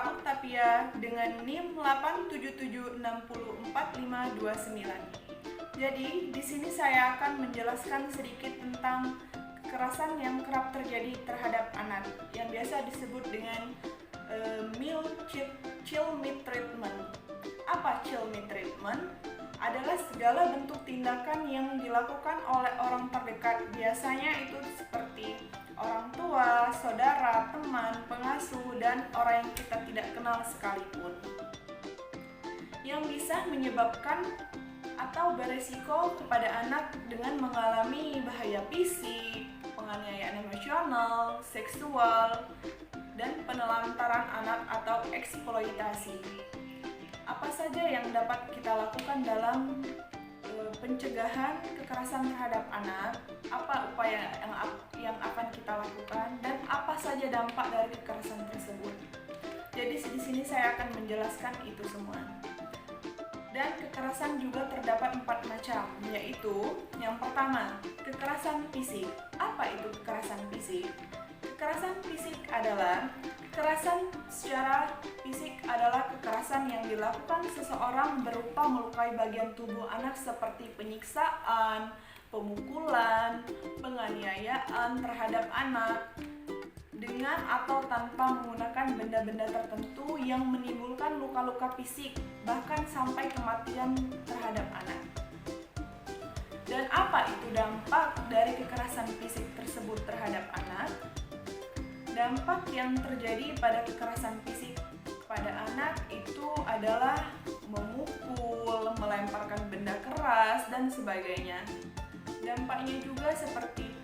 Octavia dengan NIM 877604529. Jadi, di sini saya akan menjelaskan sedikit tentang kekerasan yang kerap terjadi terhadap anak yang biasa disebut dengan child treatment. Apa child treatment? Adalah segala bentuk tindakan yang dilakukan oleh orang terdekat, biasanya itu seperti orang tua, saudara, teman, pengasuh, dan orang yang kita tidak kenal sekalipun, yang bisa menyebabkan atau beresiko kepada anak dengan mengalami bahaya fisik, penganiayaan emosional, seksual, dan penelantaran anak atau eksploitasi. Apa saja yang dapat kita lakukan dalam pencegahan kekerasan terhadap anak? Apa upaya yang akan kita lakukan dan apa saja dampak dari kekerasan tersebut? Jadi di sini saya akan menjelaskan itu semua. Dan kekerasan juga terdapat 4 macam, yaitu yang pertama, kekerasan fisik. Apa itu kekerasan fisik? Kekerasan fisik adalah kekerasan secara fisik adalah kekerasan yang dilakukan seseorang berupa melukai bagian tubuh anak seperti penyiksaan, pemukulan, penganiayaan terhadap anak dengan atau tanpa menggunakan benda-benda tertentu yang menimbulkan luka-luka fisik, bahkan sampai kematian terhadap anak. Dan apa itu dampak dari kekerasan fisik tersebut terhadap anak? Dampak yang terjadi pada kekerasan fisik pada anak itu adalah memukul, melemparkan benda keras, dan sebagainya. Dampaknya juga seperti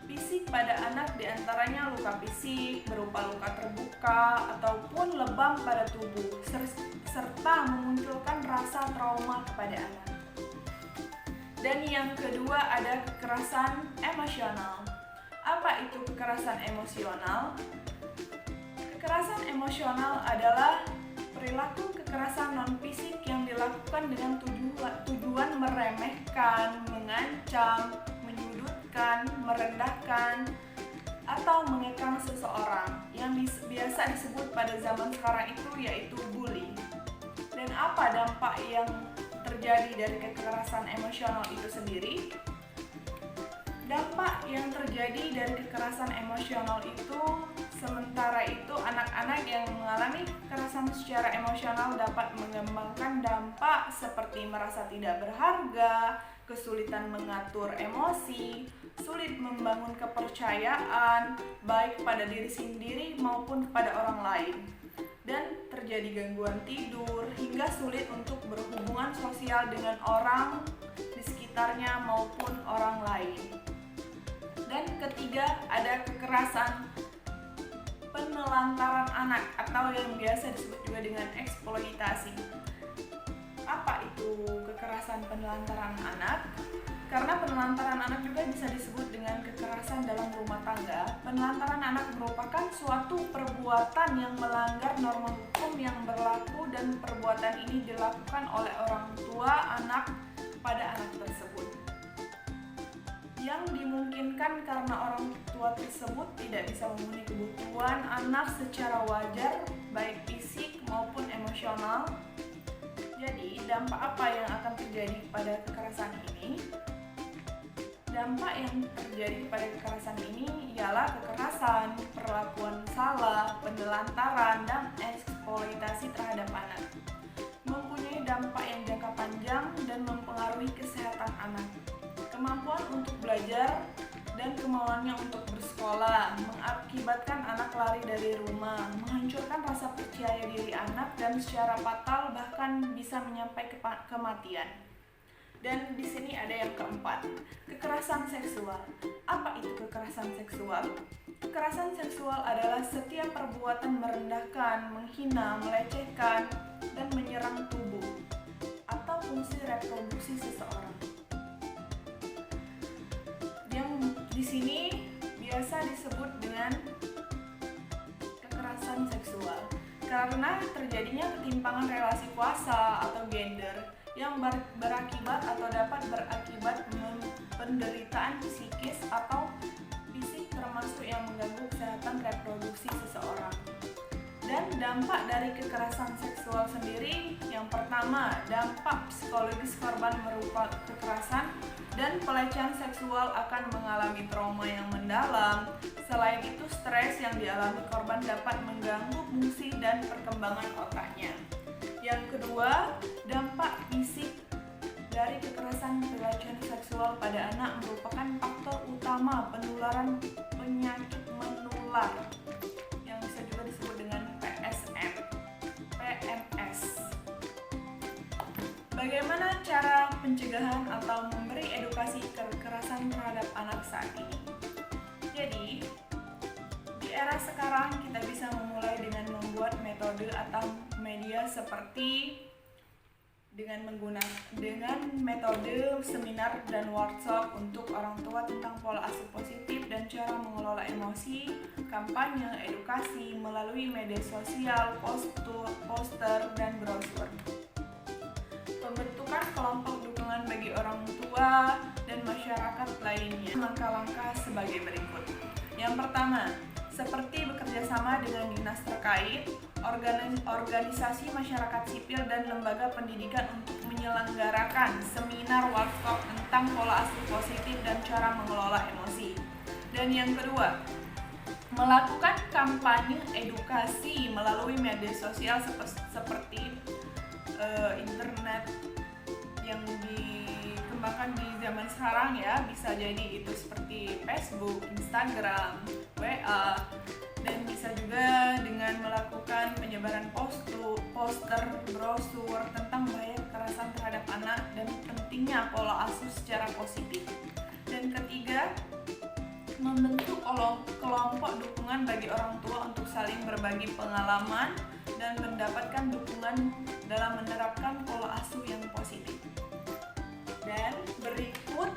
fisik pada anak, diantaranya luka fisik berupa luka terbuka ataupun lebam pada tubuh, serta memunculkan rasa trauma kepada anak. Dan yang kedua ada kekerasan emosional. Apa itu kekerasan emosional? Kekerasan emosional adalah perilaku kekerasan non-fisik yang dilakukan dengan tujuan meremehkan, mengancam, menyudutkan, merendahkan, atau mengekang seseorang, yang biasa disebut pada zaman sekarang itu yaitu bullying. Dan apa dampak yang terjadi dari kekerasan emosional itu sendiri? Dampak yang terjadi dari kekerasan emosional itu, sementara itu anak-anak yang mengalami kekerasan secara emosional dapat mengembangkan dampak seperti merasa tidak berharga, kesulitan mengatur emosi, sulit membangun kepercayaan baik pada diri sendiri maupun kepada orang lain, dan terjadi gangguan tidur hingga sulit untuk berhubungan sosial dengan orang di sekitarnya maupun orang lain. Dan ketiga ada kekerasan penelantaran anak atau yang biasa disebut juga dengan eksploitasi. Apa itu kekerasan penelantaran anak? Karena penelantaran anak juga bisa disebut dengan kekerasan dalam rumah tangga. Penelantaran anak merupakan suatu perbuatan yang melanggar norma hukum yang berlaku, dan perbuatan ini dilakukan oleh orang tua anak pada anak tersebut, yang dimungkinkan karena orang tua tersebut tidak bisa memenuhi kebutuhan anak secara wajar, baik fisik maupun emosional. Jadi, dampak apa yang akan terjadi pada kekerasan ini? Dampak yang terjadi pada kekerasan ini ialah kekerasan, perlakuan salah, penelantaran, dan eksploitasi terhadap anak. Mempunyai dampak yang jangka panjang dan mempengaruhi kesehatan anak, kemampuan untuk belajar, dan kemauannya untuk bersekolah, mengakibatkan anak lari dari rumah, menghancurkan rasa percaya diri anak, dan secara fatal bahkan bisa menyampai kematian. Dan di sini ada yang keempat, kekerasan seksual. Apa itu kekerasan seksual? Kekerasan seksual adalah setiap perbuatan merendahkan, menghina, melecehkan, dan menyerang tubuh atau fungsi reproduksi seseorang. Di sini biasa disebut dengan kekerasan seksual karena terjadinya ketimpangan relasi kuasa atau gender yang berakibat atau dapat berakibat penderitaan psikis atau fisik, termasuk yang mengganggu kesehatan reproduksi seseorang. Dan dampak dari kekerasan seksual sendiri, yang pertama, dampak psikologis korban berupa kekerasan dan pelecehan seksual akan mengalami trauma yang mendalam. Selain itu, stres yang dialami korban dapat mengganggu fungsi dan perkembangan otaknya. Yang kedua, dampak fisik dari kekerasan pelecehan seksual pada anak merupakan faktor utama penularan penyakit menular yang bisa juga disebut dengan PMS. Bagaimana cara pencegahan atau memberi edukasi kekerasan terhadap anak saat ini? Jadi, di era sekarang kita bisa memulai dengan membuat metode atau media seperti dengan metode seminar dan workshop untuk orang tua tentang pola asuh positif dan cara mengelola emosi, kampanye edukasi melalui media sosial, poster, dan brosur. Pembentukan kelompok dukungan bagi orang tua dan masyarakat lainnya. Langkah-langkah sebagai berikut. Yang pertama, seperti bekerja sama dengan dinas terkait, organisasi masyarakat sipil dan lembaga pendidikan untuk menyelenggarakan seminar workshop tentang pola asuh positif dan cara mengelola emosi. Dan yang kedua, melakukan kampanye edukasi melalui media sosial seperti internet yang dikembangkan di zaman sekarang ya, bisa jadi itu seperti Facebook, Instagram, WA, dan bisa juga dengan melakukan penyebaran poster, brosur tentang bahaya kekerasan terhadap anak dan pentingnya pola asuh secara positif. Dan ketiga, membentuk kelompok dukungan bagi orang tua untuk saling berbagi pengalaman dan mendapatkan dukungan dalam menerapkan pola asuh yang positif. Dan berikut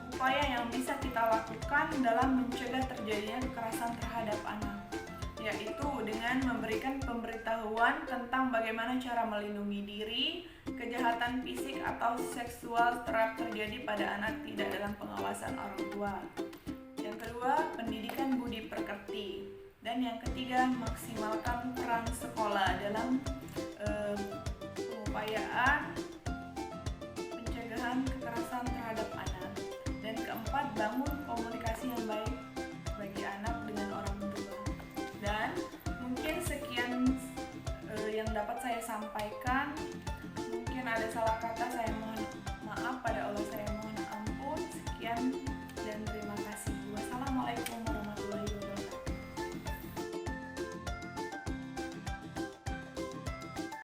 upaya yang bisa kita lakukan dalam mencegah terjadinya kekerasan terhadap anak, yaitu dengan memberikan pemberitahuan tentang bagaimana cara melindungi diri, kejahatan fisik atau seksual kerap terjadi pada anak tidak dalam pengawasan orang tua. Yang kedua, pendidikan budi pekerti. Dan yang ketiga, maksimalkan peran sekolah dalam pengupayaan pencegahan kekerasan terhadap anak. Dan keempat, bangun komunikasi yang baik bagi anak dengan orang tua. Dan mungkin sekian yang dapat saya sampaikan. Mungkin ada salah kata, saya